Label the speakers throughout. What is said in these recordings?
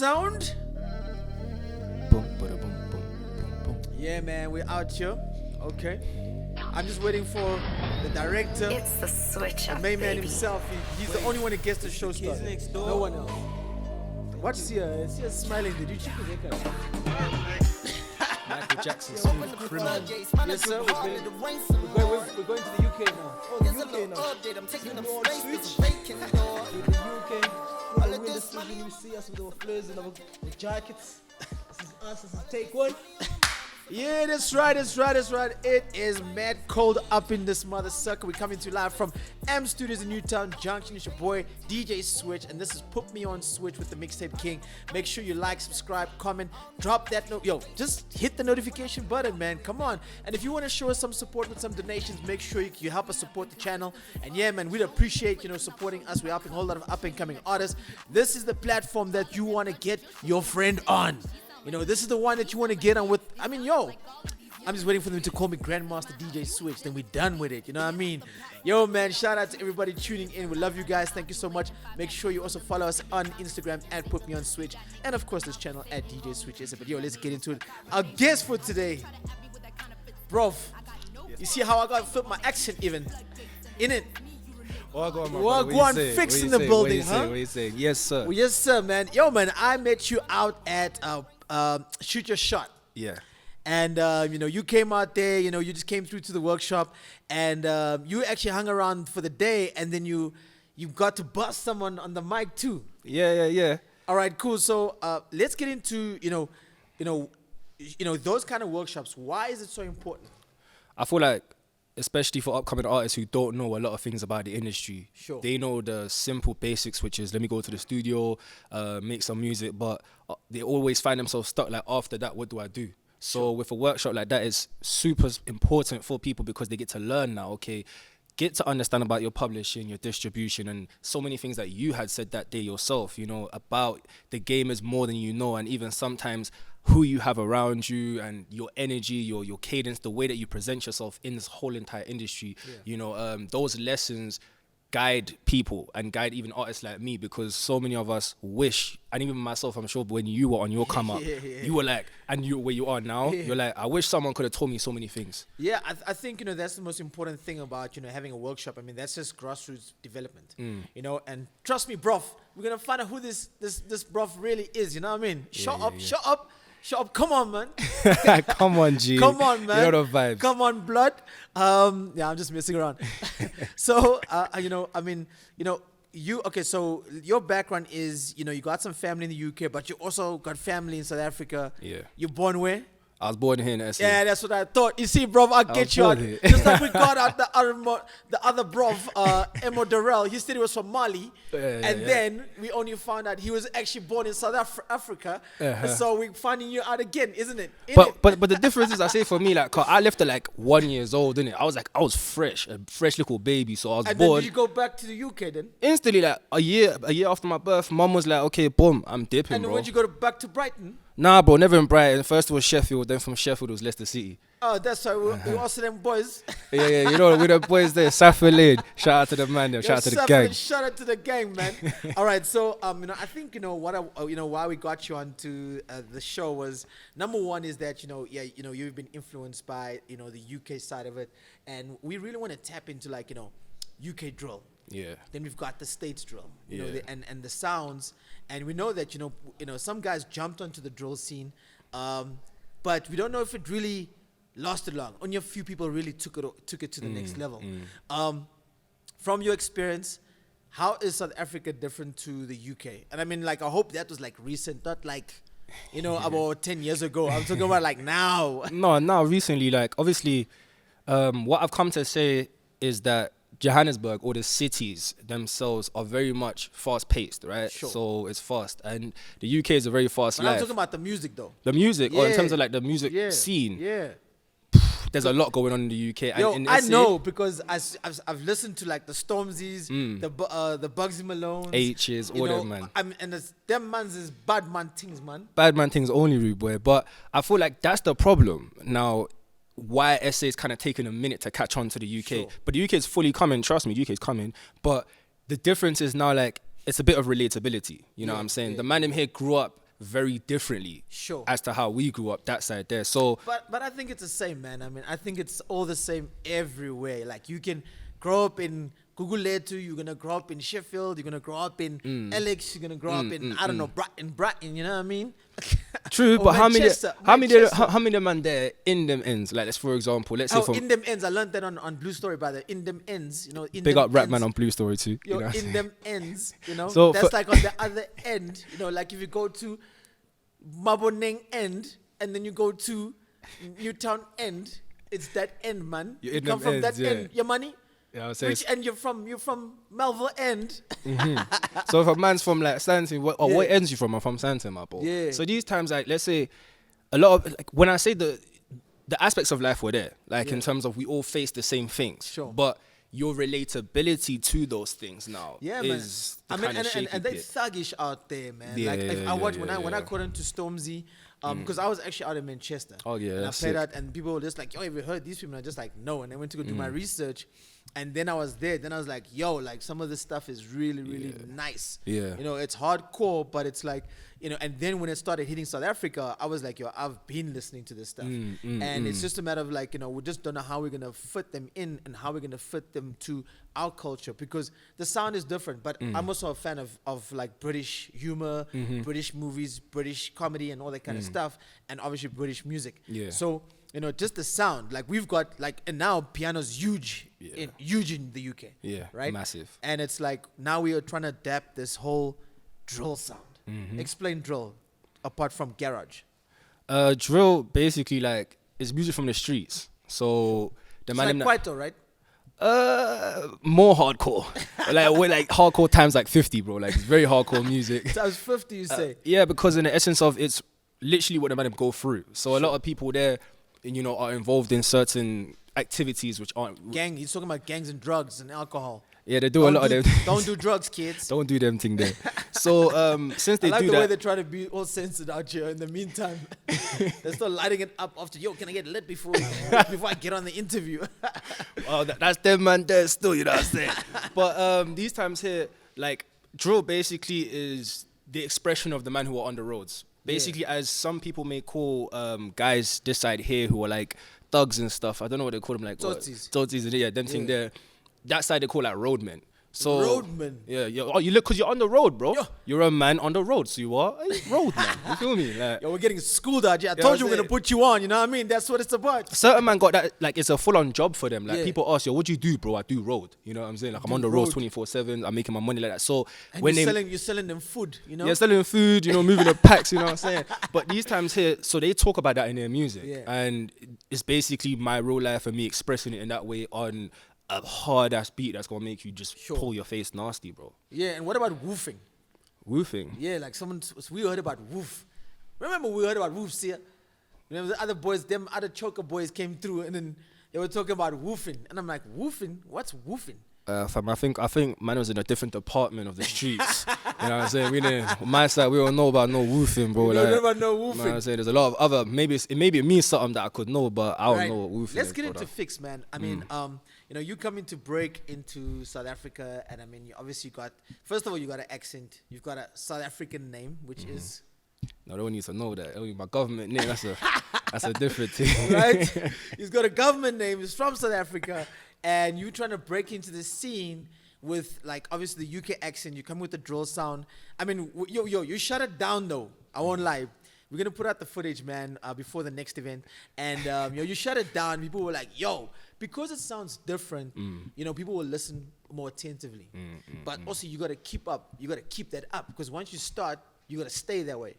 Speaker 1: sound?
Speaker 2: Boom, bada, boom, boom, boom, boom.
Speaker 1: Yeah, man, we're out here. Okay. I'm just waiting for the director,
Speaker 3: It's the switch
Speaker 1: the
Speaker 3: up,
Speaker 1: main man
Speaker 3: baby.
Speaker 1: himself. He's the only one that gets the show started. No one else. Watch Sia. Sia's smiling. Did you check his haircut?
Speaker 2: Michael Jackson, smooth criminal.
Speaker 1: Yes, sir. We're going to the UK now. Oh, the UK now. PutMeOnSwitch. With the UK. We're in the studio. You see us with our flares and our jackets. This is us. This is take one. Yeah, that's right. It is mad cold up in this mother sucker. We're coming to you live from M Studios in Newtown Junction. It's your boy DJ Switch, and this is Put Me On Switch with the Mixtape King. Make sure you like, subscribe, comment, drop that note. Yo, just hit the notification button, man. Come on. And if you want to show us some support with some donations, make sure you help us support the channel. And yeah, man, we'd appreciate supporting us. We're helping a whole lot of up and coming artists. This is the platform that you want to get your friend on. This is the one that you want to get on with. I'm just waiting for them to call me Grandmaster DJ Switch. Then we're done with it. You know what I mean? Yo, man, shout out to everybody tuning in. We love you guys. Thank you so much. Make sure you also follow us on Instagram at PutMeOnSwitch. And, of course, this channel at DJ Switch. But, yo, let's get into it. Our guest for today, bro. You see how I got to flip my accent even? In it.
Speaker 2: Wagwan
Speaker 1: Ficz in the building, huh?
Speaker 2: What you say? Yes, sir.
Speaker 1: Well, yes, sir, man. Yo, man, I met you out at Shoot Your Shot.
Speaker 2: Yeah.
Speaker 1: And, you came out there, you just came through to the workshop, and you actually hung around for the day, and then you got to bust someone on the mic too.
Speaker 2: Yeah.
Speaker 1: All right, cool. So let's get into, those kind of workshops. Why is it so important?
Speaker 2: I feel like, especially for upcoming artists who don't know a lot of things about the industry,
Speaker 1: Sure.
Speaker 2: They know the simple basics, which is let me go to the studio, make some music, but they always find themselves stuck like, after that, what do I do? So with a workshop like that, it's super important for people because they get to learn now, okay, get to understand about your publishing, your distribution, and so many things that you had said that day yourself, about the game is more than you know, and even sometimes who you have around you and your energy, your cadence, the way that you present yourself in this whole entire industry, those lessons guide people and guide even artists like me, because so many of us wish, and even myself, I'm sure, when you were on your come up, you were like, and you where you are now, you're like, I wish someone could have told me so many things.
Speaker 1: Yeah, I think, that's the most important thing about, having a workshop. I mean, that's just grassroots development, and trust me, bruv, we're going to find out who this bruv really is, you know what I mean? Shut up. Come on, man.
Speaker 2: Come on, G.
Speaker 1: Come on, man.
Speaker 2: You know the vibes.
Speaker 1: Come on, blood. I'm just messing around. So, so your background is, you got some family in the UK, but you also got family in South Africa.
Speaker 2: Yeah.
Speaker 1: You're born where?
Speaker 2: I was born here in SA.
Speaker 1: Yeah, that's what I thought. You see, bro, I'll get you out. Just like we got out the other bro, Emo Darrell. He said he was from Mali. Then we only found out he was actually born in South Africa. So we're finding you out again, isn't it?
Speaker 2: But the difference is, I say for me, like, 'cause I left at like 1 year old, didn't it? I was fresh, a fresh little baby. So I was
Speaker 1: and
Speaker 2: born.
Speaker 1: Then did you go back to the UK then?
Speaker 2: Instantly, like a year after my birth, mum was like, okay, boom, I'm dipping,
Speaker 1: and then
Speaker 2: bro.
Speaker 1: when did you go back to Brighton?
Speaker 2: Nah, bro, never in Brighton. First it was Sheffield, then from Sheffield it was Leicester City.
Speaker 1: Oh, that's why we also them boys.
Speaker 2: Yeah, we're the boys there. Saffron Lane. Shout out to the man there. Shout out to the gang.
Speaker 1: Shout out to the gang, man. All right, so I think why we got you onto the show was, number one is that you've been influenced by the UK side of it, and we really want to tap into UK drill.
Speaker 2: Yeah.
Speaker 1: Then we've got the States drill, and the sounds, and we know that some guys jumped onto the drill scene, but we don't know if it really lasted long. Only a few people really took it to the next level. From your experience, how is South Africa different to the UK? And I mean, I hope that was recent, not about 10 years ago. I'm talking about now.
Speaker 2: No, now recently, obviously, what I've come to say is that Johannesburg, or the cities themselves, are very much fast-paced, right?
Speaker 1: Sure.
Speaker 2: So it's fast, and the UK is a very fast
Speaker 1: But
Speaker 2: life.
Speaker 1: I'm talking about the music, though.
Speaker 2: The music, or in
Speaker 1: Yeah.
Speaker 2: terms of the music scene,
Speaker 1: Yeah.
Speaker 2: there's a lot going on in the UK.
Speaker 1: Yo,
Speaker 2: and in
Speaker 1: I
Speaker 2: SA,
Speaker 1: know, because I've listened to the Stormzy's, the Bugsy Malones,
Speaker 2: H's, all them, man.
Speaker 1: And them mans is bad man things, man.
Speaker 2: Bad man things only, rude boy. But I feel like that's the problem now. Why SA is kind of taking a minute to catch on to the UK.
Speaker 1: Sure.
Speaker 2: But the UK is fully coming. Trust me, UK is coming. But the difference is now it's a bit of relatability. You know what I'm saying? The man in here grew up very differently.
Speaker 1: Sure.
Speaker 2: As to how we grew up that side there. So
Speaker 1: But I think it's the same, man. I mean, I think it's all the same everywhere. Like you can grow up in Guguletu, you're gonna grow up in Sheffield, you're gonna grow up in Alex, you're gonna grow up in I don't know, Brighton, you know what I mean?
Speaker 2: true,
Speaker 1: Or
Speaker 2: but
Speaker 1: Manchester.
Speaker 2: how many man there in them ends? Like, let's for example, let's say
Speaker 1: Oh,
Speaker 2: from
Speaker 1: in them ends, I learned that on Blue Story, brother. In them ends, you know. In
Speaker 2: big
Speaker 1: them
Speaker 2: up Rap
Speaker 1: ends,
Speaker 2: Man on Blue Story too.
Speaker 1: Yo,
Speaker 2: You know?
Speaker 1: in them ends, you know.
Speaker 2: So
Speaker 1: that's
Speaker 2: for-
Speaker 1: like on the other end, you know. Like if you go to Maboneng end and then you go to Newtown end, it's that end, man.
Speaker 2: You're
Speaker 1: You
Speaker 2: in
Speaker 1: come
Speaker 2: them
Speaker 1: from
Speaker 2: ends,
Speaker 1: that
Speaker 2: yeah.
Speaker 1: end, your money.
Speaker 2: Yeah, I would say
Speaker 1: Which end you're from? You're from Melville end.
Speaker 2: so if a man's from like Santon, what
Speaker 1: Yeah.
Speaker 2: ends you from? I'm from Santon, my bro.
Speaker 1: Yeah.
Speaker 2: So these times, like, let's say a lot of like, when I say the aspects of life were there, like in terms of we all face the same things.
Speaker 1: Sure.
Speaker 2: But your relatability to those things now
Speaker 1: Yeah,
Speaker 2: is the
Speaker 1: man. I mean,
Speaker 2: kind of shaky
Speaker 1: and they
Speaker 2: bit.
Speaker 1: thuggish out there, man.
Speaker 2: Yeah,
Speaker 1: like if
Speaker 2: yeah,
Speaker 1: I watch
Speaker 2: yeah,
Speaker 1: when I
Speaker 2: yeah.
Speaker 1: caught into Stormzy, because I was actually out in Manchester.
Speaker 2: Oh, yeah,
Speaker 1: and I
Speaker 2: that's
Speaker 1: played
Speaker 2: sick.
Speaker 1: out, and people were just like, "Yo, have you heard these people?" And I just like, "No," and I went to go do my research, and then I was there. Then I was like, "Yo, like some of this stuff is really, really nice.
Speaker 2: Yeah.
Speaker 1: you know, it's hardcore, but it's like." You know, and then when it started hitting South Africa, I was like, yo, I've been listening to this stuff. And it's just a matter of like, you know, we just don't know how we're going to fit them in and how we're going to fit them to our culture because the sound is different. But I'm also a fan of like British humor, British movies, British comedy and all that kind of stuff. And obviously British music.
Speaker 2: Yeah.
Speaker 1: So, you know, just the sound, like we've got like, and now piano's huge, huge in the UK.
Speaker 2: Yeah,
Speaker 1: Right?
Speaker 2: massive.
Speaker 1: And it's like, now we are trying to adapt this whole drill sound. Explain drill apart from garage.
Speaker 2: Drill basically like is music from the streets. So the
Speaker 1: It's
Speaker 2: man
Speaker 1: like Kwaito, right?
Speaker 2: more hardcore. Like we're like hardcore times like 50, bro. Like it's very hardcore music.
Speaker 1: Times 50, you say.
Speaker 2: Yeah, because in the essence of it's literally what the man go through. So a lot of people there, you know, are involved in certain activities which aren't.
Speaker 1: Gang, he's talking about gangs and drugs and alcohol.
Speaker 2: Yeah, they do a lot of them.
Speaker 1: Don't do drugs, kids.
Speaker 2: Don't do them thing there. So since
Speaker 1: I
Speaker 2: they
Speaker 1: like
Speaker 2: do
Speaker 1: the way
Speaker 2: that,
Speaker 1: they're trying to be all censored out here. In the meantime, they're still lighting it up after. Yo, can I get lit before I get on the interview?
Speaker 2: oh, that's them man there still. You know what I'm saying? But these times here, like drill basically is the expression of the man who are on the roads. Basically, as some people may call guys this side here who are like thugs and stuff. I don't know what they call them, like
Speaker 1: Totsies.
Speaker 2: Totsies, yeah, them thing there. That side they call like roadmen. So
Speaker 1: Roadmen?
Speaker 2: Yeah, oh, you look because you're on the road, bro.
Speaker 1: Yo.
Speaker 2: You're a man on the road, so you are a roadman. You feel me? Like,
Speaker 1: Yo, we're getting schooled out here. I
Speaker 2: know
Speaker 1: told
Speaker 2: what
Speaker 1: you
Speaker 2: I'm
Speaker 1: we're gonna
Speaker 2: saying?
Speaker 1: put you on. You know what I mean? That's what it's about.
Speaker 2: certain man got that, like it's a full-on job for them. Like
Speaker 1: Yeah.
Speaker 2: people ask, yo, what do you do, bro? I do road. You know what I'm saying? Like I'm on the road
Speaker 1: road.
Speaker 2: 24/7. I'm making my money like that. So
Speaker 1: And
Speaker 2: when
Speaker 1: you're selling them food. You know?
Speaker 2: yeah, selling food, you know, moving the packs, you know what I'm saying? But these times here, so they talk about that in their music.
Speaker 1: Yeah.
Speaker 2: And it's basically my real life and me expressing it in that way on a hard ass beat that's gonna make you just pull your face nasty, bro.
Speaker 1: Yeah. And what about woofing?
Speaker 2: Woofing.
Speaker 1: Yeah, like we heard about woof. Remember we heard about woofs here? Remember the other boys, them other choker boys came through and then they were talking about woofing. And I'm like, woofing? What's woofing?
Speaker 2: Fam, I think man was in a different department of the streets. You know what I'm saying? We didn't, on my side, we don't know about no woofing, bro.
Speaker 1: We
Speaker 2: like,
Speaker 1: don't know about no
Speaker 2: You know what I'm
Speaker 1: woofing.
Speaker 2: saying? There's a lot of other, maybe it means something that I could know, but I don't
Speaker 1: Right.
Speaker 2: know what woofing
Speaker 1: Let's
Speaker 2: is,
Speaker 1: get
Speaker 2: brother.
Speaker 1: into Ficz, man. I mean, you know, you coming to break into South Africa, and I mean, you obviously got, first of all, you got an accent. You've got a South African name, which is,
Speaker 2: No, they don't need to know that. Only my government name, that's a different thing.
Speaker 1: right? He's got a government name. He's from South Africa, and you trying to break into the scene with, like, obviously the UK accent. You come with the drill sound. I mean, you shut it down, though. I won't lie. We're going to put out the footage, man, before the next event. And, you shut it down. People were like, yo, because it sounds different, you know, people will listen more attentively. But also, you got to keep up. You got to keep that up. Because once you start, you got to stay that way.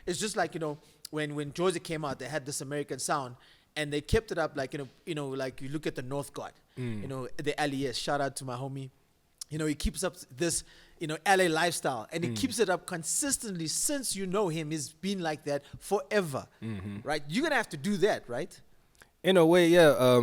Speaker 1: It's just like, you know, when Georgia came out, they had this American sound. And they kept it up like, you know, like you look at the North God. You know, the LES. Shout out to my homie. You know, he keeps up this, you know, LA lifestyle. And he keeps it up consistently since you know him. He's been like that forever. Right? You're going to have to do that, right?
Speaker 2: In a way, yeah,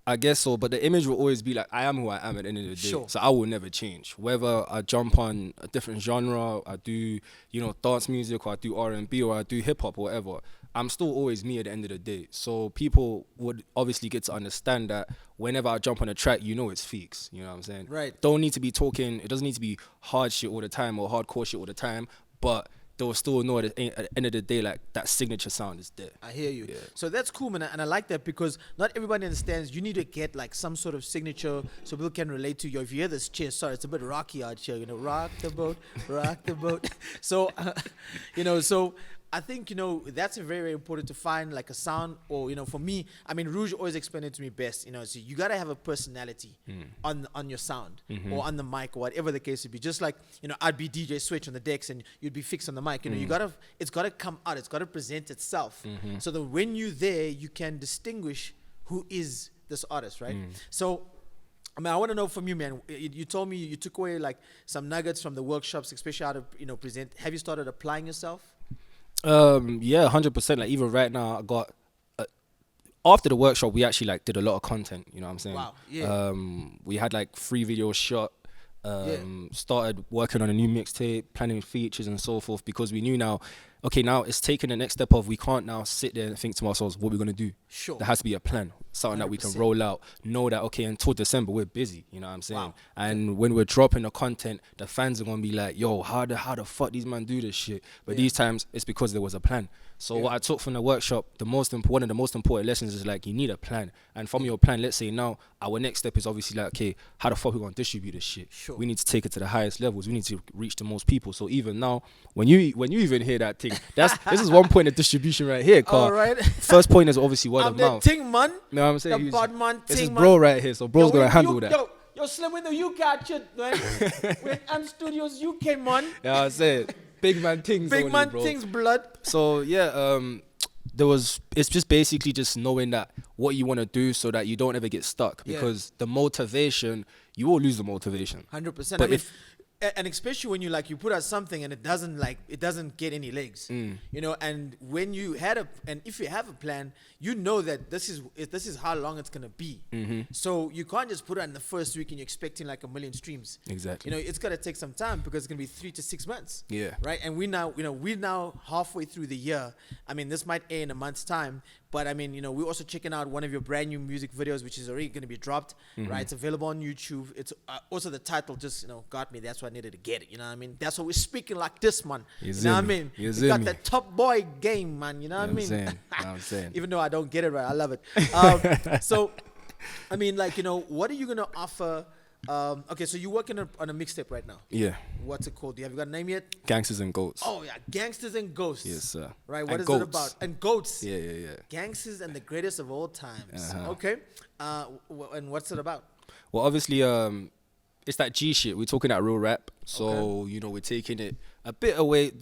Speaker 2: I guess so. But the image will always be like, I am who I am at the end of the day.
Speaker 1: Sure.
Speaker 2: So I will never change. Whether I jump on a different genre, I do, you know, dance music, or I do R&B, or I do hip-hop, or whatever, I'm still always me at the end of the day. So people would obviously get to understand that whenever I jump on a track, you know it's Ficz. You know what I'm saying?
Speaker 1: Right.
Speaker 2: Don't need to be talking, it doesn't need to be hard shit all the time or hardcore shit all the time, but they'll still know at the end of the day, like, that signature sound is there.
Speaker 1: I hear you.
Speaker 2: Yeah.
Speaker 1: So that's cool, man, and I like that because not everybody understands. You need to get like some sort of signature so people can relate to you. If you hear this cheer, sorry, it's a bit rocky out here. You know, rock the boat, rock the boat. So, you know, so I think, you know, that's very, very important to find like a sound, or, you know, for me, I mean, Rouge always explained it to me best, you know, so you got to have a personality on your sound or on the mic or whatever the case would be. Just like, you know, I'd be DJ Switch on the decks and you'd be Ficz on the mic. You know, it's got to come out. It's got to present itself so that when you're there, you can distinguish who is this artist, right? So, I mean, I want to know from you, man. You told me you took away like some nuggets from the workshops, especially how to, you know, present. Have you started applying yourself?
Speaker 2: Yeah, 100%. Like, even right now, I got after the workshop, we actually like did a lot of content. You know what I'm saying?
Speaker 1: Wow. Yeah.
Speaker 2: We had like 3 videos shot. Started working on a new mixtape, planning features and so forth, because we knew now, okay, now it's taking the next step of, we can't now sit there and think to ourselves, what we're gonna do.
Speaker 1: Sure.
Speaker 2: There has to be a plan, something that we can
Speaker 1: 100%.
Speaker 2: roll out. Know that, okay, until December we're busy. You know what I'm saying?
Speaker 1: Wow.
Speaker 2: And when we're dropping the content, the fans are gonna be like, yo, how the fuck these man do this shit? But these times it's because there was a plan. So what I took from the workshop, one of the most important lessons is like, you need a plan. And from your plan, let's say now our next step is obviously like, okay, how the fuck we gonna distribute this shit?
Speaker 1: Sure.
Speaker 2: We need to take it to the highest levels. We need to reach the most people. So even now, when you even hear that thing, this is one point of distribution right here.
Speaker 1: All right.
Speaker 2: First point is obviously word
Speaker 1: I'm
Speaker 2: of
Speaker 1: the
Speaker 2: mouth.
Speaker 1: ting man.
Speaker 2: You know what I'm saying?
Speaker 1: The bad man,
Speaker 2: This is
Speaker 1: ting
Speaker 2: bro
Speaker 1: man.
Speaker 2: right here. So bro's gonna handle that.
Speaker 1: Yo, Slim, when you catch it, man. With M Studios UK, man.
Speaker 2: You know what I'm saying? Big man things.
Speaker 1: Big
Speaker 2: only,
Speaker 1: man
Speaker 2: bro.
Speaker 1: things, blood.
Speaker 2: So yeah, it's just basically just knowing that what you want to do so that you don't ever get stuck, because the motivation, you will lose the motivation.
Speaker 1: 100%.
Speaker 2: But
Speaker 1: and especially when you put out something and it doesn't get any legs, you know. And when you if you have a plan, you know that this is how long it's gonna be. So you can't just put it out in the first week and you're expecting like 1 million streams.
Speaker 2: Exactly.
Speaker 1: You know, it's gotta take some time because it's gonna be 3 to 6 months.
Speaker 2: Yeah.
Speaker 1: Right. And we're now halfway through the year. I mean, this might air in a month's time, but I mean, you know, we're also checking out one of your brand new music videos, which is already gonna be dropped. Right. It's available on YouTube. It's also the title just got me. That's why I needed to get it. You know what I mean? That's why we're speaking like this, man. You know what I mean?
Speaker 2: You
Speaker 1: got that top boy game, man. You know what I mean?
Speaker 2: You know what I'm saying?
Speaker 1: Even though I don't get it right, I love it. So, I mean, like, you know, what are you gonna offer? Okay, so you're working on a mixtape right now.
Speaker 2: Yeah.
Speaker 1: What's it called? Do you have got a name yet?
Speaker 2: Gangsters and Goats.
Speaker 1: Oh yeah, Gangsters and Ghosts.
Speaker 2: Yes, sir.
Speaker 1: Right. What
Speaker 2: And
Speaker 1: is
Speaker 2: goats.
Speaker 1: it about? And goats.
Speaker 2: Yeah.
Speaker 1: Gangsters and the greatest of all times. Okay. And what's it about?
Speaker 2: Well, obviously, it's that G shit. We're talking that real rap. So, you know, we're taking it a bit away.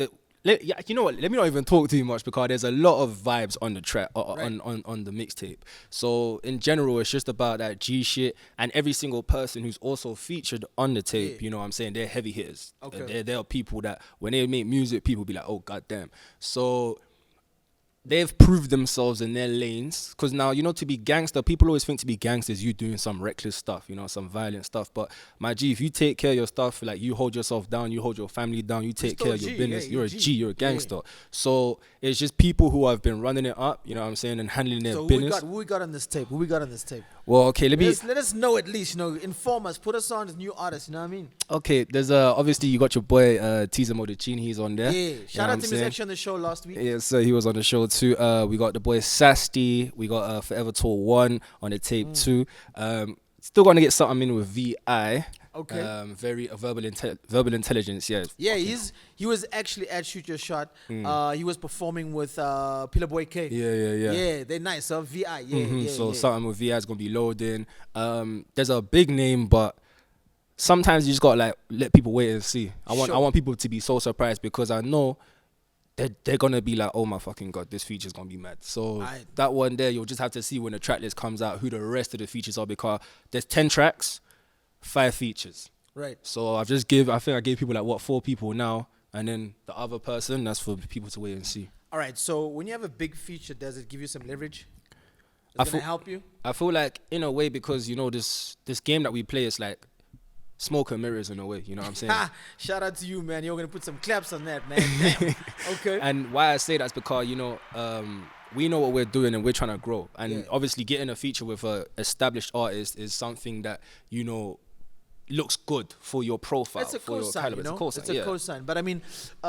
Speaker 2: You know what? Let me not even talk too much, because there's a lot of vibes on the track, on the mixtape. So in general, it's just about that G shit, and every single person who's also featured on the tape. You know what I'm saying? They're heavy hitters.
Speaker 1: Okay.
Speaker 2: They're people that when they make music, people be like, oh goddamn. So they've proved themselves in their lanes, because now, you know, to be gangster, people always think to be gangsters, you doing some reckless stuff, you know, some violent stuff. But my G, if you take care of your stuff, like you hold yourself down, you hold your family down, you take care of your business, you're a G, you're a gangster. So it's just people who have been running it up, you know what I'm saying, and handling their business.
Speaker 1: Who we got on this tape?
Speaker 2: Well, okay,
Speaker 1: let us know at least, you know, inform us, put us on as new artists, you know what I mean?
Speaker 2: Okay, there's obviously you got your boy Tiza Modicini, he's on there.
Speaker 1: Yeah, shout out to him, he was actually on the show last week.
Speaker 2: Yeah, so he was on the show too. We got the boy Sasti, we got Forever Tour 1 on the tape too. Still gonna get something in with VI.
Speaker 1: Okay.
Speaker 2: Very verbal intelligence, yeah.
Speaker 1: Yeah, he was actually at Shoot Your Shot. He was performing with Pillar Boy K.
Speaker 2: Yeah.
Speaker 1: Yeah, they're nice. VI, yeah.
Speaker 2: So something with VI is gonna be loading. There's a big name, but sometimes you just gotta like let people wait and see. I want people to be so surprised, because I know they're gonna be like, oh my fucking god, this feature's gonna be mad. So that one there, you'll just have to see when the track list comes out who the rest of the features are, because there's 10 tracks, 5 features.
Speaker 1: Right.
Speaker 2: So I think I gave people like 4 people now, and then the other person, that's for people to wait and see.
Speaker 1: All right. So when you have a big feature, does it give you some leverage? Does it help you?
Speaker 2: I feel like in a way, because you know this game that we play is like smoke and mirrors in a way, you know what I'm saying?
Speaker 1: Shout out to you, man. You're gonna put some claps on that, man. Damn. Okay.
Speaker 2: And why I say that's because, you know, we know what we're doing and we're trying to grow. And obviously getting a feature with a established artist is something that, you know, looks good for your profile.
Speaker 1: It's a
Speaker 2: for your
Speaker 1: cosign,
Speaker 2: caliber.
Speaker 1: you know.
Speaker 2: It's a cosign.
Speaker 1: It's a cosign. But I mean,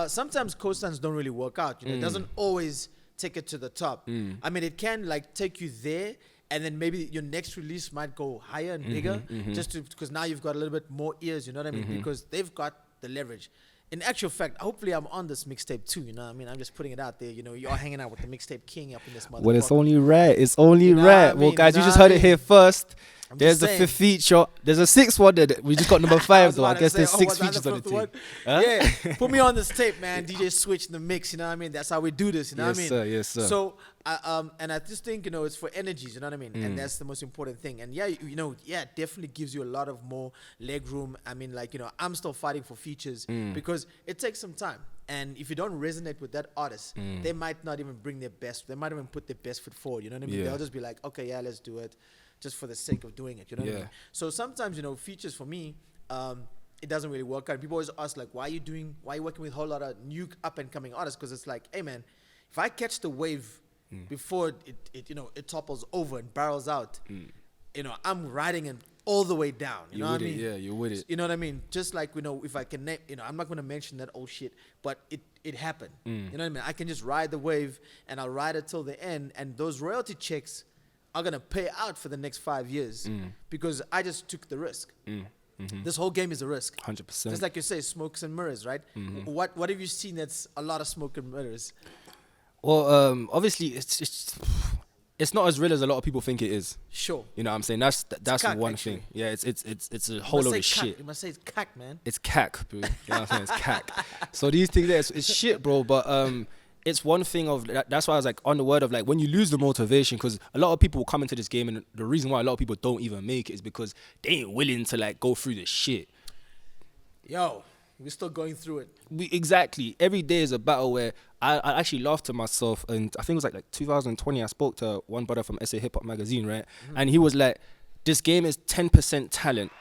Speaker 1: sometimes cosigns don't really work out. You know, it doesn't always take it to the top. I mean, it can like take you there, and then maybe your next release might go higher and bigger, just because now you've got a little bit more ears. You know what I mean? Because they've got the leverage. In actual fact, hopefully I'm on this mixtape too, you know what I mean? I'm just putting it out there, you know, you're hanging out with the mixtape king up in this motherfucker.
Speaker 2: Well, it's only right. It's only
Speaker 1: You know
Speaker 2: right.
Speaker 1: what I
Speaker 2: Well,
Speaker 1: mean?
Speaker 2: guys,
Speaker 1: You
Speaker 2: you
Speaker 1: know
Speaker 2: just
Speaker 1: what
Speaker 2: heard
Speaker 1: I
Speaker 2: it here
Speaker 1: mean?
Speaker 2: first.
Speaker 1: I'm
Speaker 2: There's
Speaker 1: just
Speaker 2: the
Speaker 1: saying.
Speaker 2: fifth feature. There's a sixth one. We just got number 5, though. I guess there's 6 features on the team. Huh?
Speaker 1: Yeah, put me on this tape, man. DJ Switch in the mix, you know what I mean? That's how we do this, you know what I mean?
Speaker 2: Sir, yes, sir.
Speaker 1: So, and I just think, you know, it's for energies, you know what I mean? And that's the most important thing. And yeah, you know, yeah, it definitely gives you a lot of more leg room. I mean, like, you know, I'm still fighting for features because it takes some time. And if you don't resonate with that artist, they might not even bring their best. They might even put their best foot forward, you know what I mean?
Speaker 2: Yeah.
Speaker 1: They'll just be like, okay, yeah, let's do it. Just for the sake of doing it, you know what I mean? So sometimes, you know, features for me, it doesn't really work out. People always ask, like, why are you working with a whole lot of new up and coming artists? Because it's like, hey man, if I catch the wave before it you know, it topples over and barrels out, you know, I'm riding it all the way down. You know what I mean?
Speaker 2: Yeah, you're with it.
Speaker 1: You know what I mean? Just like, you know, if I can name, you know, I'm not going to mention that old shit, but it happened. You know what I mean? I can just ride the wave and I'll ride it till the end, and those royalty checks are going to pay out for the next 5 years because I just took the risk. This whole game is a risk.
Speaker 2: 100%.
Speaker 1: Just like you say, smokes and mirrors, right? What have you seen that's a lot of smoke and mirrors?
Speaker 2: Well, obviously, it's not as real as a lot of people think it is.
Speaker 1: Sure.
Speaker 2: You know what I'm saying? That's
Speaker 1: cack,
Speaker 2: one
Speaker 1: actually.
Speaker 2: thing. Yeah, it's a whole lot of shit.
Speaker 1: You must say it's cack, man.
Speaker 2: It's cack, bro. You know what I'm saying? It's cack. So these things there, it's shit, bro. But it's one thing of that's why I was like on the word of like when you lose the motivation, because a lot of people will come into this game, and the reason why a lot of people don't even make it is because they ain't willing to like go through this shit.
Speaker 1: Yo, we're still going through it.
Speaker 2: Exactly. Every day is a battle where I actually laughed to myself, and I think it was like 2020. I spoke to one brother from SA Hip Hop Magazine, right? And he was like, "This game is 10% talent,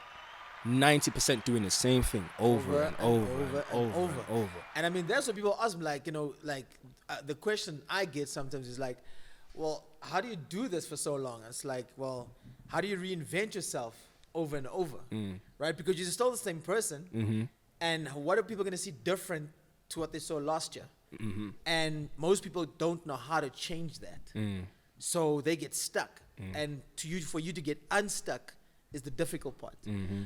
Speaker 2: 90% doing the same thing over and over."
Speaker 1: And I mean, that's what people ask me, like, you know, like the question I get sometimes is like, well, how do you do this for so long? And it's like, well, how do you reinvent yourself over and over, right? Because you're still the same person, and what are people going to see different to what they saw last year? And most people don't know how to change that, so they get stuck. And for you to get unstuck is the difficult part.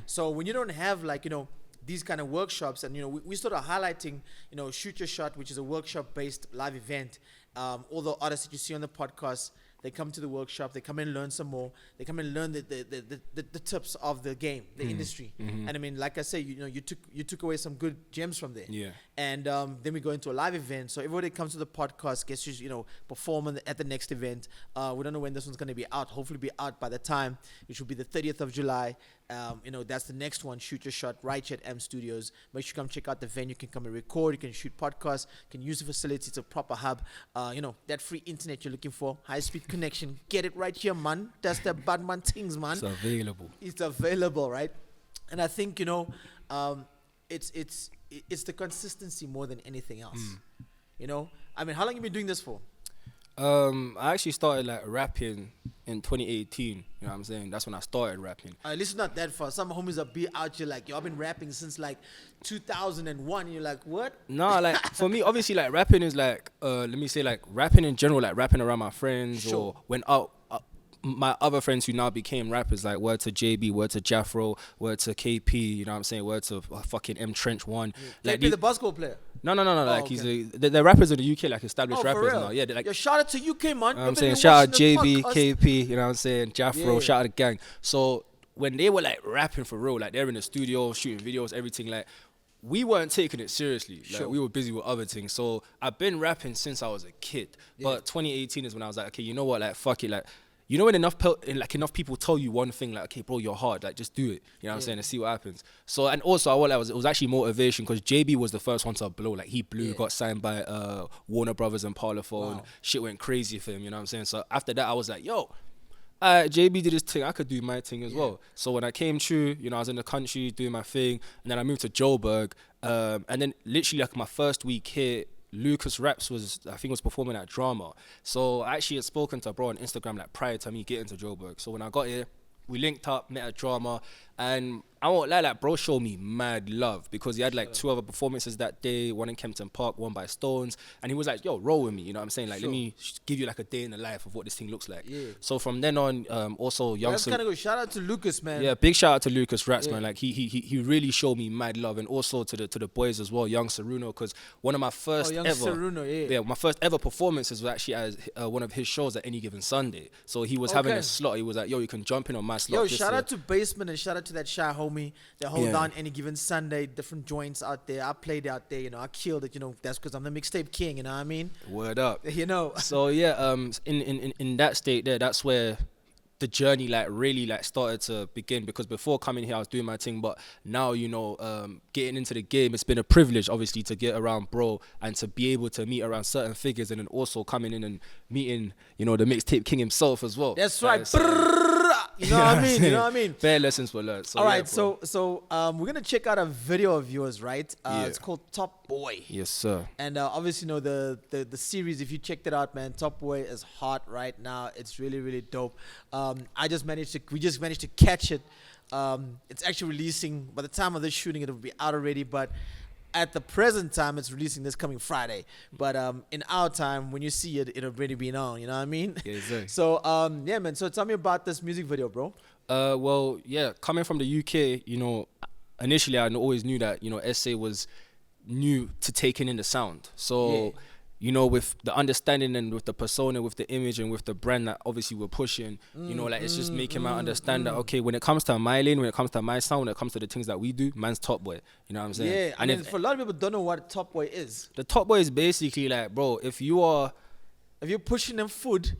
Speaker 1: So when you don't have, like, you know, these kind of workshops, and you know, we started highlighting, you know, Shoot Your Shot, which is a workshop-based live event. All the artists that you see on the podcast, they come to the workshop, they come and learn some more, they come and learn the tips of the game, the industry. And I mean, like I say, you know, you took away some good gems from there. Yeah. And then we go into a live event, so everybody comes to the podcast, gets to, you know, perform at the next event. We don't know when this one's going to be out. Hopefully be out by the time, which will be the 30th of July. You know, that's the next one, Shoot Your Shot, right here at M Studios. Make sure you come check out the venue. You can come and record, you can shoot podcasts, you can use the facility. It's a proper hub. You know, that free internet you're looking for, high-speed connection, get it right here, man. That's the bad man things, man.
Speaker 2: It's available.
Speaker 1: It's available, right? And I think, you know, it's the consistency more than anything else. You know, I mean, how long have you been doing this for?
Speaker 2: I actually started like rapping in 2018. You know what I'm saying? That's when I started rapping.
Speaker 1: At least not that far. Some homies are be out here like, yo, I've been rapping since like 2001. You're like, what?
Speaker 2: No, like for me, obviously, like rapping is like, let me say, like rapping in general, like rapping around my friends, or when out. My other friends who now became rappers, like word to JB, word to Jafro, word to KP, you know what I'm saying, word to fucking M Trench One.
Speaker 1: Like KP, the basketball player.
Speaker 2: No. Like okay. They're rappers in the UK, like established rappers
Speaker 1: for real?
Speaker 2: now. Yeah, they're like.
Speaker 1: Yo, shout out to UK, man.
Speaker 2: I'm saying shout out JB, KP, you know what I'm saying, Jafro, shout out the gang. So when they were like rapping for real, like they're in the studio shooting videos, everything, like we weren't taking it seriously. Like we were busy with other things. So I've been rapping since I was a kid. But 2018 is when I was like, okay, you know what, like fuck it, like. You know when enough people tell you one thing, like, okay, bro, you're hard, like, just do it. You know what I'm saying? And see what happens. So, and also, it was actually motivation because JB was the first one to blow. Like, he blew, got signed by Warner Brothers and Parlophone. Wow. Shit went crazy for him, you know what I'm saying? So, after that, I was like, yo, JB did his thing. I could do my thing as well. So, when I came through, you know, I was in the country doing my thing. And then I moved to Joburg. And then literally, like, my first week here, Lucas Raps was performing at Drama. So I actually had spoken to a bro on Instagram like prior to me getting to Joburg. So when I got here, we linked up, met at Drama, And I won't lie, like, bro showed me mad love because he had like 2 other performances that day, one in Kempton Park, one by Stones. And he was like, yo, roll with me, you know what I'm saying? Like, let me give you like a day in the life of what this thing looks like.
Speaker 1: Yeah.
Speaker 2: So from then on, also young.
Speaker 1: That's kind of good. Shout out to Lucas, man.
Speaker 2: Yeah, big shout out to Lucas Rats, man. Like he really showed me mad love, and also to the boys as well, Young Saruno, because one of my first my first ever performances was actually as one of his shows at Any Given Sunday. So he was having a slot. He was like, yo, you can jump in on my slot.
Speaker 1: Yo, shout out to Basement and shout out to that shy homie that hold down Any Given Sunday, different joints out there. I played out there, you know, I killed it, you know, that's because I'm the mixtape king, you know what I mean?
Speaker 2: Word up.
Speaker 1: You know.
Speaker 2: So yeah, in that state there, that's where the journey like really like started to begin, because before coming here I was doing my thing, but now, you know, getting into the game, it's been a privilege obviously to get around bro and to be able to meet around certain figures, and then also coming in and meeting, you know, the mixtape king himself as well.
Speaker 1: That's right. You know what I mean? You know what I mean?
Speaker 2: Fair lessons were learned. So,
Speaker 1: all right, so we're gonna check out a video of yours, right?
Speaker 2: Yeah.
Speaker 1: It's called Top Boy.
Speaker 2: Yes, sir.
Speaker 1: And obviously, you know, the series, if you checked it out, man, Top Boy is hot right now. It's really, really dope. We just managed to catch it. It's actually releasing, by the time of this shooting, it'll be out already, but at the present time, it's releasing this coming Friday. But in our time, when you see it, it'll already be on, you know what I mean?
Speaker 2: Yeah, exactly.
Speaker 1: So, yeah, man, so tell me about this music video, bro.
Speaker 2: Well, yeah, coming from the UK, you know, initially I always knew that, you know, SA was new to taking in the sound. So, you know, with the understanding and with the persona, with the image and with the brand that obviously we're pushing, you know, like it's just making him understand that, okay, when it comes to my lane, when it comes to my sound, when it comes to the things that we do, man's Top Boy. You know what I'm saying?
Speaker 1: Yeah, I mean, for a lot of people don't know what Top Boy is.
Speaker 2: The Top Boy is basically like, bro, if you're
Speaker 1: pushing them food,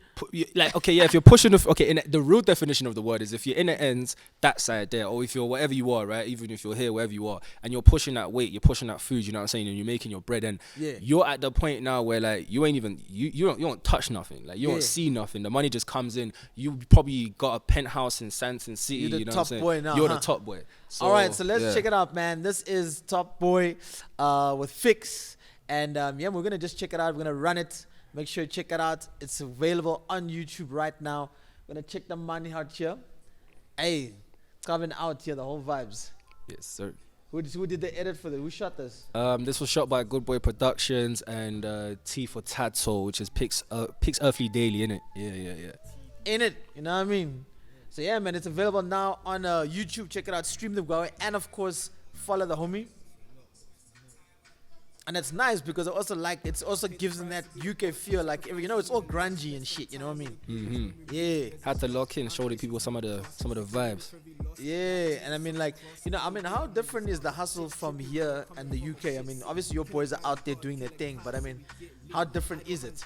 Speaker 2: like, okay, yeah, if you're pushing the real definition of the word is if you're in the ends, that side there, or if you're wherever you are, right, even if you're here, wherever you are, and you're pushing that weight, you're pushing that food, you know what I'm saying, and you're making your bread, and you're at the point now where like you ain't even, you don't touch nothing, like you don't see nothing, the money just comes in, you probably got a penthouse in Santon City, you know what I'm saying?
Speaker 1: Boy now,
Speaker 2: you're the top boy. So,
Speaker 1: all right, so let's check it out, man. This is Top Boy with Ficz, and yeah, we're gonna just check it out, we're gonna run it. Make sure you check it out. It's available on YouTube right now. We're going to check the money out here. Hey, coming out here, the whole vibes.
Speaker 2: Yes, sir.
Speaker 1: Who did the edit for this? Who shot this?
Speaker 2: This was shot by Good Boy Productions and T for Tato, which is Pix Earthly Daily, innit? Yeah.
Speaker 1: In it, you know what I mean? So yeah, man, it's available now on YouTube. Check it out. Stream the guy. And of course, follow the homie. And it's nice because it also gives them that UK feel, like, you know, it's all grungy and shit, you know what I mean?
Speaker 2: Mm-hmm.
Speaker 1: Yeah.
Speaker 2: Had to lock in, show the people some of the vibes.
Speaker 1: Yeah, and I mean, like, you know, I mean, how different is the hustle from here and the UK? I mean, obviously your boys are out there doing their thing, but I mean, how different is it?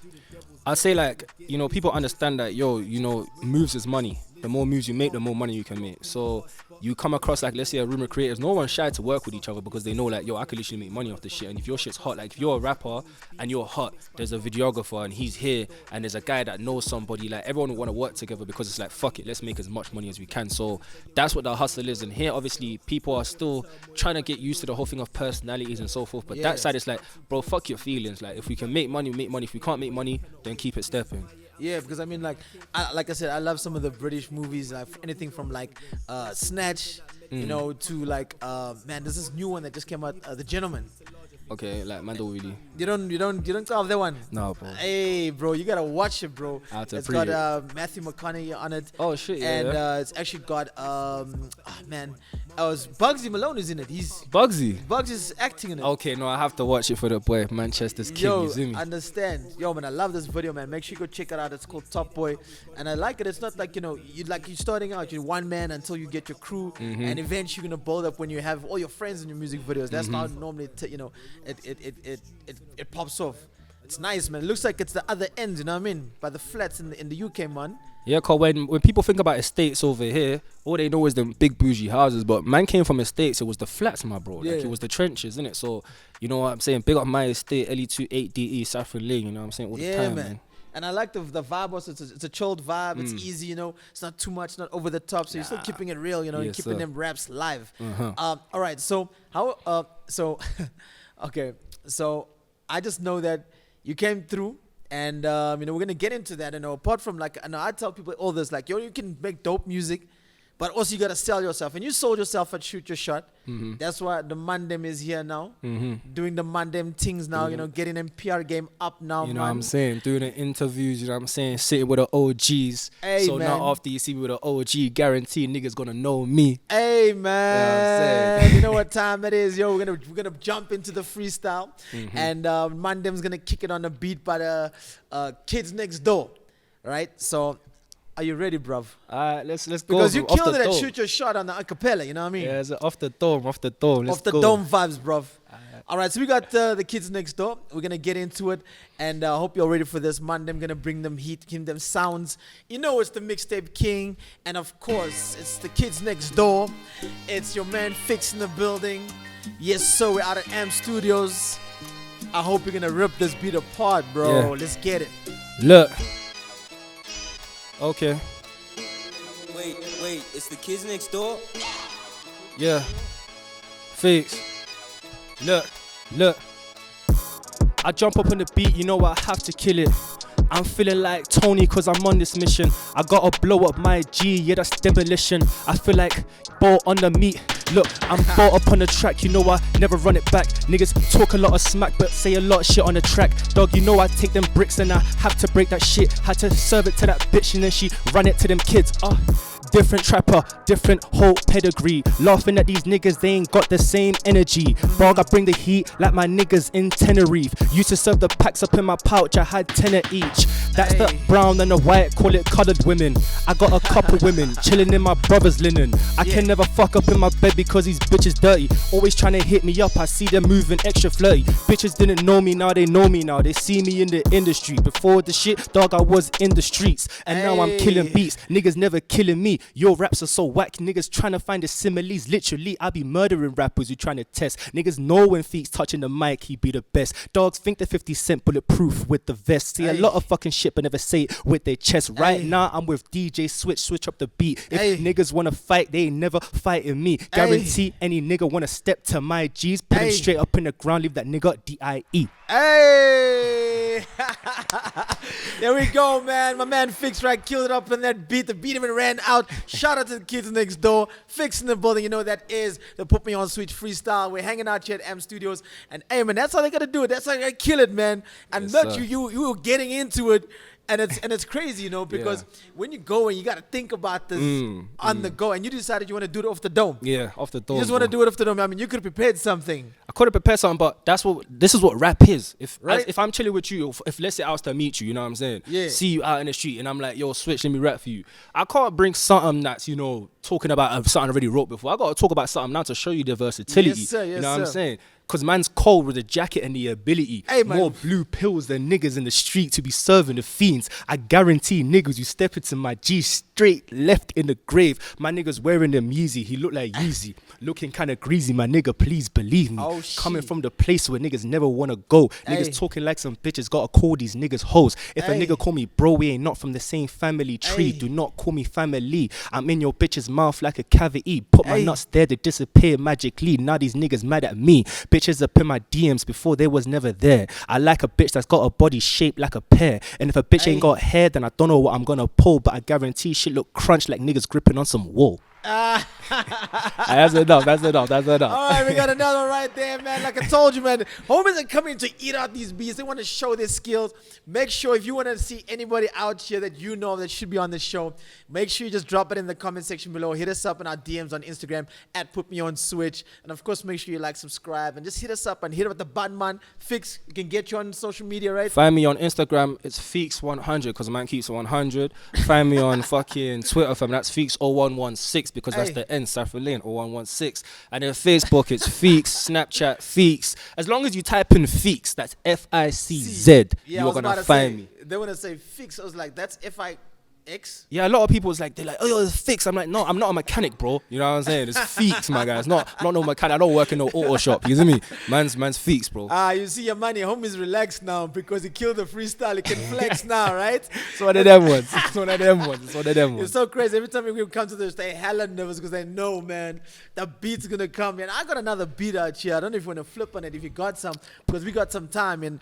Speaker 2: I'd say, like, you know, people understand that, yo, you know, moves is money. The more moves you make, the more money you can make. So you come across, like, let's say a room of creators, no one's shy to work with each other because they know, like, yo, I could literally make money off this shit. And if your shit's hot, like, if you're a rapper and you're hot, there's a videographer and he's here and there's a guy that knows somebody, like, everyone will want to work together because it's like, fuck it, let's make as much money as we can. So that's what the hustle is. And here, obviously, people are still trying to get used to the whole thing of personalities and so forth. But that side is like, bro, fuck your feelings. Like, if we can make money, we make money. If we can't make money, then keep it stepping.
Speaker 1: Yeah, because I mean, like I said, I love some of the British movies, like anything from like Snatch, you know, to like man, there's this new one that just came out, The Gentleman.
Speaker 2: Okay, like, man, don't really.
Speaker 1: You don't have that one.
Speaker 2: No, bro.
Speaker 1: Hey, bro, you gotta watch it, bro. It's got Matthew McConaughey on it.
Speaker 2: Oh shit, yeah.
Speaker 1: And it's actually got man, Bugsy Malone is in it. He's
Speaker 2: Bugsy
Speaker 1: is acting in it.
Speaker 2: Okay, no, I have to watch it for the boy, Manchester's king.
Speaker 1: Yo,
Speaker 2: you see me?
Speaker 1: Understand. Yo, man, I love this video, man. Make sure you go check it out. It's called Top Boy, and I like it. It's not like, you know, you're starting out, you're one man until you get your crew, and eventually you're gonna build up when you have all your friends in your music videos. That's how normally you know it pops off. It's nice, man. It looks like it's the other end, you know what I mean? By the flats in the UK, man.
Speaker 2: Yeah, cause when people think about estates over here, all they know is them big bougie houses. But man came from estates, it was the flats, my bro. Like, it was the trenches, innit? So, you know what I'm saying? Big up my estate, LE2 8DE, Saffron Lane, you know what I'm saying? All the time, man.
Speaker 1: And I like the vibe also. It's a chilled vibe. It's easy, you know. It's not too much, not over the top. So you're still keeping it real, you know, and keeping them raps live. All right, so okay, so I just know that you came through. And, you know, we're going to get into that. You know, apart from, like, I tell people all this, like, yo, you can make dope music, but also you gotta sell yourself. And you sold yourself at Shoot Your Shot. That's why the Mandem is here now, doing the Mandem things now. Getting them PR game up now.
Speaker 2: You know what I'm saying? Doing the interviews. You know what I'm saying? Sitting with the OGs.
Speaker 1: Hey,
Speaker 2: so
Speaker 1: man.
Speaker 2: now after you see me with the OG, guarantee niggas gonna know me.
Speaker 1: Hey man, you know what time it is, yo? We're gonna jump into the freestyle, and Mandem's gonna kick it on the beat by the Kids Next Door, right? So, are you ready, bruv?
Speaker 2: Let's go.
Speaker 1: Because you
Speaker 2: off
Speaker 1: killed
Speaker 2: the
Speaker 1: it at
Speaker 2: dome.
Speaker 1: Shoot Your Shot on the acapella, you know what I mean?
Speaker 2: Yeah, it's off the dome. Let's
Speaker 1: Off the
Speaker 2: go.
Speaker 1: dome vibes, bruv. All right, so we got the Kids Next Door. We're gonna get into it, and I hope you're ready for this. Mandem gonna bring them heat, give them sounds. You know it's the mixtape king, and of course it's the Kids Next Door. It's your man Ficz in the building. Yes, so we're out at AM Studios. I hope you're gonna rip this beat apart, bro.
Speaker 2: Yeah.
Speaker 1: Let's get it.
Speaker 2: Look. Okay.
Speaker 3: Wait, it's the Kids Next Door?
Speaker 2: Yeah. Ficz. Look. I jump up on the beat, you know I have to kill it. I'm feeling like Tony cause I'm on this mission. I gotta blow up my G, yeah that's demolition. I feel like ball on the meat. Look, I'm bought up on the track, you know I never run it back. Niggas talk a lot of smack but say a lot of shit on the track. Dog, you know I take them bricks and I have to break that shit. Had to serve it to that bitch and then she run it to them kids. Different trapper, different whole pedigree. Laughing at these niggas, they ain't got the same energy. Dog, I bring the heat like my niggas in Tenerife. Used to serve the packs up in my pouch, I had 10 of each. That's the brown and the white, call it colored women. I got a couple women chilling in my brother's linen. I can never fuck up in my bed because these bitches dirty. Always trying to hit me up, I see them moving extra flirty. Bitches didn't know me, now they know me now. They see me in the industry. Before the shit, dog, I was in the streets. And now I'm killing beats, niggas never killing me. Your raps are so whack, niggas trying to find the similes. Literally, I be murdering rappers who trying to test. Niggas know when Ficz touching the mic, he be the best. Dogs think the 50 Cent bulletproof with the vest. See a lot of fucking shit but never say it with their chest. Right now, I'm with djswitch, switch up the beat. If niggas wanna fight, they ain't never fighting me. Guarantee any nigga wanna step to my G's, put him straight up in the ground, leave that nigga D.I.E.
Speaker 1: Hey! There we go, man. My man Ficz right killed it up in that beat. The beat even ran out. Shout out to the Kids Next Door. Ficz in the building. You know that is the PutMeOnSwitch freestyle. We're hanging out here at AM Studios. And hey, man, that's how they gotta do it. That's how they gotta kill it, man. And
Speaker 2: Yes,
Speaker 1: look,
Speaker 2: sir.
Speaker 1: you were getting into it. And it's crazy, you know, because when you go and you gotta think about this on the go, and you decided you want to do it off the dome.
Speaker 2: Yeah, off the dome.
Speaker 1: You just want to do it off the dome. I mean, you could have prepared something.
Speaker 2: I could have prepared something, but this is what rap is. If
Speaker 1: Right.
Speaker 2: if I'm chilling with you, if let's say I was to meet you, you know what I'm saying?
Speaker 1: Yeah.
Speaker 2: See you out in the street and I'm like, yo, Switch, let me rap for you. I can't bring something that's, talking about something I already wrote before. I gotta talk about something now to show you the versatility.
Speaker 1: Yes, sir, yes,
Speaker 2: you know what I'm
Speaker 1: sir.
Speaker 2: saying? Cause man's cold with the jacket and the ability.
Speaker 1: Hey, man.
Speaker 2: More blue pills than niggas in the street to be serving the fiends. I guarantee niggas, you step into my G straight left in the grave. My niggas wearing them Yeezy. He look like Yeezy. Looking kind of greasy, my nigga, please believe me.
Speaker 1: Oh,
Speaker 2: Coming
Speaker 1: shit.
Speaker 2: from the place where niggas never wanna go. Niggas
Speaker 1: Hey.
Speaker 2: talking like some bitches, gotta call these niggas hoes. If
Speaker 1: Hey.
Speaker 2: a nigga call me bro, we ain't not from the same family tree.
Speaker 1: Hey.
Speaker 2: Do not call me family. I'm in your bitch's mouth like a cavity. Put my
Speaker 1: Hey.
Speaker 2: nuts there, they disappear magically. Now these niggas mad at me. Bitches up in my DMs before they was never there. I like a bitch that's got a body shaped like a pear. And if a bitch ain't got hair, then I don't know what I'm gonna pull. But I guarantee shit look crunch like niggas gripping on some wool. That's enough.
Speaker 1: All right, we got another one right there, man. Like I told you, man, homies are coming to eat out these beats. They want to show their skills. Make sure if you want to see anybody out here that you know that should be on the show, make sure you just drop it in the comment section below. Hit us up in our DMs on Instagram at PutMeOnSwitch. And of course, make sure you like, subscribe, and just hit us up and hit up with the button, man. Ficz, we can get you on social media, right?
Speaker 2: Find me on Instagram, it's Ficz100 because man keeps it 100. Find me on fucking Twitter, fam, that's Ficz0116 because that's
Speaker 1: Hey.
Speaker 2: the end, Cypher Lane 0116. And then Facebook, it's Ficz, Snapchat, Ficz. As long as you type in Ficz, that's Ficz,
Speaker 1: Yeah, I
Speaker 2: you're
Speaker 1: was
Speaker 2: gonna
Speaker 1: about to
Speaker 2: find
Speaker 1: say,
Speaker 2: me.
Speaker 1: They want to say Ficz. I was like, that's F-I-X?
Speaker 2: Yeah, a lot of people was like, they're like, oh, yo, it's Ficz. I'm like, no, I'm not a mechanic, bro. You know what I'm saying? It's Ficz, my guy. It's not no mechanic. I don't work in no auto shop. You see me? Man's Ficz, bro.
Speaker 1: You see your money. Homie's relaxed now because he killed the freestyle. He can flex now, right?
Speaker 2: It's one of them ones.
Speaker 1: It's so crazy. Every time we come to this, they hella nervous because they know, man, the beat's gonna come. And I got another beat out here. I don't know if you want to flip on it, if you got some, because we got some time. And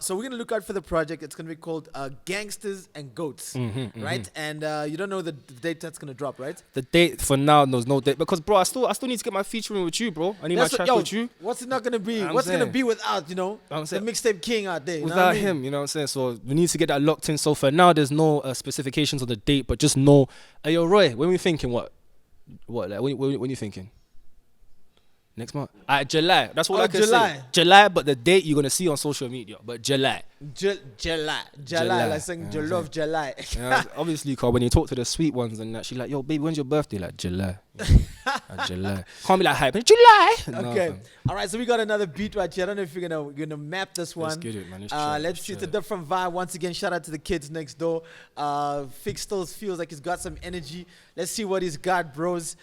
Speaker 1: so we're gonna look out for the project. It's gonna be called Gangsters and Goats, right? right? And you don't know the date that's gonna drop, right?
Speaker 2: The date for now, there's no date because, bro, I still need to get my featuring with you, bro. I need my track with you.
Speaker 1: What's it not gonna be?
Speaker 2: I'm
Speaker 1: What's it gonna
Speaker 2: saying.
Speaker 1: be without, you know,
Speaker 2: I'm
Speaker 1: the
Speaker 2: saying.
Speaker 1: mixtape king out there? You know what
Speaker 2: Without
Speaker 1: I mean?
Speaker 2: him, you know what I'm saying? So we need to get that locked in. So for now, there's no specifications of the date, but just know, hey, yo, Roy, when we thinking what? Like, when you thinking? Next month? July. That's what I can say. July, but the date you're going to see on social media. But July.
Speaker 1: July. Like saying Jollof July.
Speaker 2: Yeah, obviously, cause when you talk to the sweet ones and that, she like, yo, baby, when's your birthday? Like, July. July. Can't be like hype. July.
Speaker 1: Okay.
Speaker 2: No,
Speaker 1: all right, so we got another beat right here. I don't know if you're gonna map this one.
Speaker 2: Let's get it, man.
Speaker 1: Let's see. It's a different vibe. Once again, shout out to the kids next door. Ficz still feels like he's got some energy. Let's see what he's got, bros.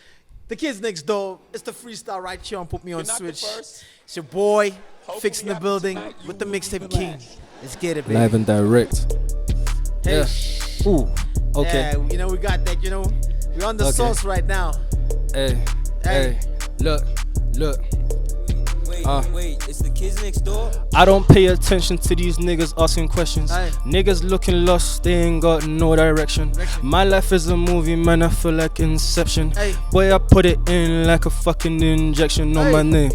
Speaker 1: The kids next door. It's the freestyle right here on Put Me On Switch. It's your boy, Ficz in the building with the mixtape king. Let's get it, baby.
Speaker 2: Live and direct.
Speaker 1: Hey.
Speaker 2: Yeah. Ooh. Okay.
Speaker 1: You know, we got that. You know, we're on the sauce right now.
Speaker 2: Hey. Look.
Speaker 3: Wait, it's the kids next door?
Speaker 2: I don't pay attention to these niggas asking questions.
Speaker 1: Aye.
Speaker 2: Niggas looking lost, they ain't got no direction. My life is a movie, man, I feel like Inception.
Speaker 1: Aye.
Speaker 2: Boy, I put it in like a fucking injection on my name.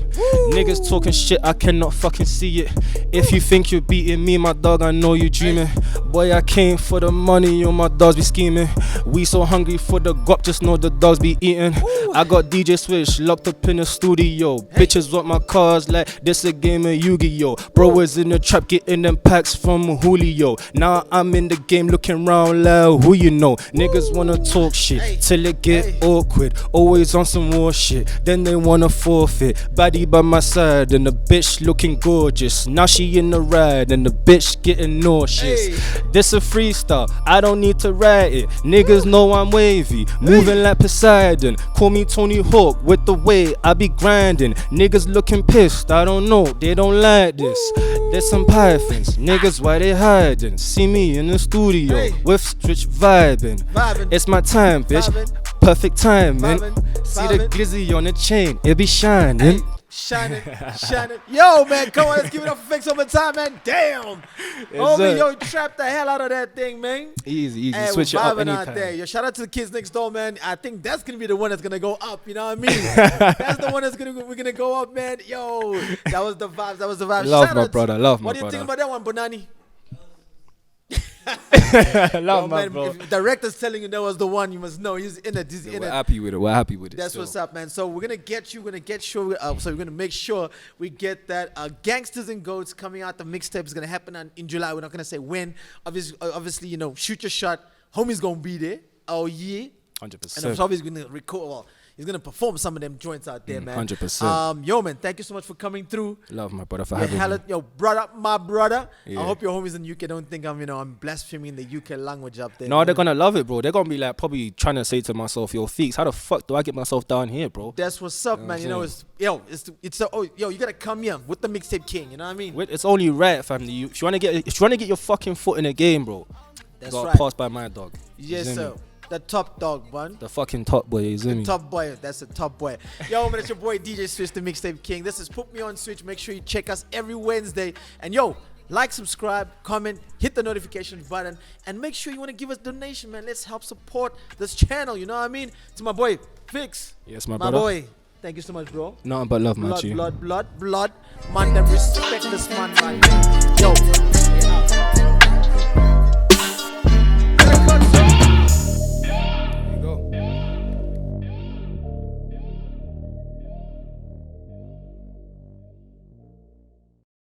Speaker 2: Niggas talking shit, I cannot fucking see it. If you think you're beating me, my dog, I know you dreaming. Boy, I came for the money, you my dogs be scheming. We so hungry for the guap, just know the dogs be eating. I got djswitch locked up in the studio. Bitches want my cars like this a game of Yu-Gi-Oh. Bro is in the trap getting them packs from Julio. Now I'm in the game looking round like who you know. Niggas wanna talk shit till it get awkward. Always on some war shit, then they wanna forfeit. Baddie by my side and the bitch looking gorgeous. Now she in the ride and the bitch getting nauseous. This a freestyle, I don't need to write it. Niggas know I'm wavy, moving like Poseidon. Call me Tony Hawk with the way I be grinding. Niggas looking pissed, I don't know, they don't like this. There's some pythons, niggas why they hiding. See me in the studio with Switch vibing. It's my time, bitch. Perfect time, man. See the glizzy on the chain, it be shining.
Speaker 1: Shining. Yo, man, come on, let's give it up for Ficz over time, man. Damn. Homie, yo, trap the hell out of that thing, man.
Speaker 2: Easy.
Speaker 1: Hey,
Speaker 2: Switch it up
Speaker 1: out
Speaker 2: anytime.
Speaker 1: there. Yo, shout out to the kids next door, man. I think that's gonna be the one that's gonna go up. You know what I mean? That's the one that's we're gonna go up, man. Yo, that was the vibes.
Speaker 2: Love
Speaker 1: Shout
Speaker 2: my
Speaker 1: out
Speaker 2: brother. Love my
Speaker 1: What do you
Speaker 2: brother.
Speaker 1: think about that one, Bonani?
Speaker 2: Love
Speaker 1: Yo,
Speaker 2: my
Speaker 1: man,
Speaker 2: bro.
Speaker 1: if the director's telling you that was the one, you must know he's in it. He's in
Speaker 2: We're
Speaker 1: it.
Speaker 2: happy with it. We're happy with it.
Speaker 1: That's
Speaker 2: still.
Speaker 1: what's up, man. So we're gonna get you. We're gonna make sure we get that. Gangsters and Goats coming out. The mixtape is gonna happen in July. We're not gonna say when. Obviously, you know, shoot your shot. Homie's gonna be there. Oh yeah.
Speaker 2: 100%.
Speaker 1: And probably gonna record. Well, he's gonna perform some of them joints out there, man.
Speaker 2: 100%.
Speaker 1: Yo, man, thank you so much for coming through.
Speaker 2: Love my brother for having me.
Speaker 1: Yo, my brother.
Speaker 2: Yeah.
Speaker 1: I hope your homies in the UK don't think I'm blaspheming the UK language up there.
Speaker 2: No,
Speaker 1: man.
Speaker 2: they're gonna love it, bro. They're gonna be like probably trying to say to myself, yo, Ficz, how the fuck do I get myself down here, bro?
Speaker 1: That's what's up, man. You know, you gotta come here with the mixtape king. You know what I mean?
Speaker 2: It's only right, family. If you wanna get your fucking foot in the game, bro,
Speaker 1: That's
Speaker 2: you gotta
Speaker 1: right.
Speaker 2: pass by my dog.
Speaker 1: Yes,
Speaker 2: You
Speaker 1: sir.
Speaker 2: see me?
Speaker 1: The top dog, man.
Speaker 2: The fucking top boy, you see me?
Speaker 1: Top boy. That's a top boy. Yo, man, it's your boy djswitch, the mixtape king. This is Put Me On Switch. Make sure you check us every Wednesday. And yo, like, subscribe, comment, hit the notification button, and make sure you want to give us donation, man. Let's help support this channel. You know what I mean? To my boy Ficz.
Speaker 2: Yes, my
Speaker 1: My
Speaker 2: brother.
Speaker 1: boy. Thank you so much, bro.
Speaker 2: Nothing but love, man.
Speaker 1: Blood. Man, them respect this man.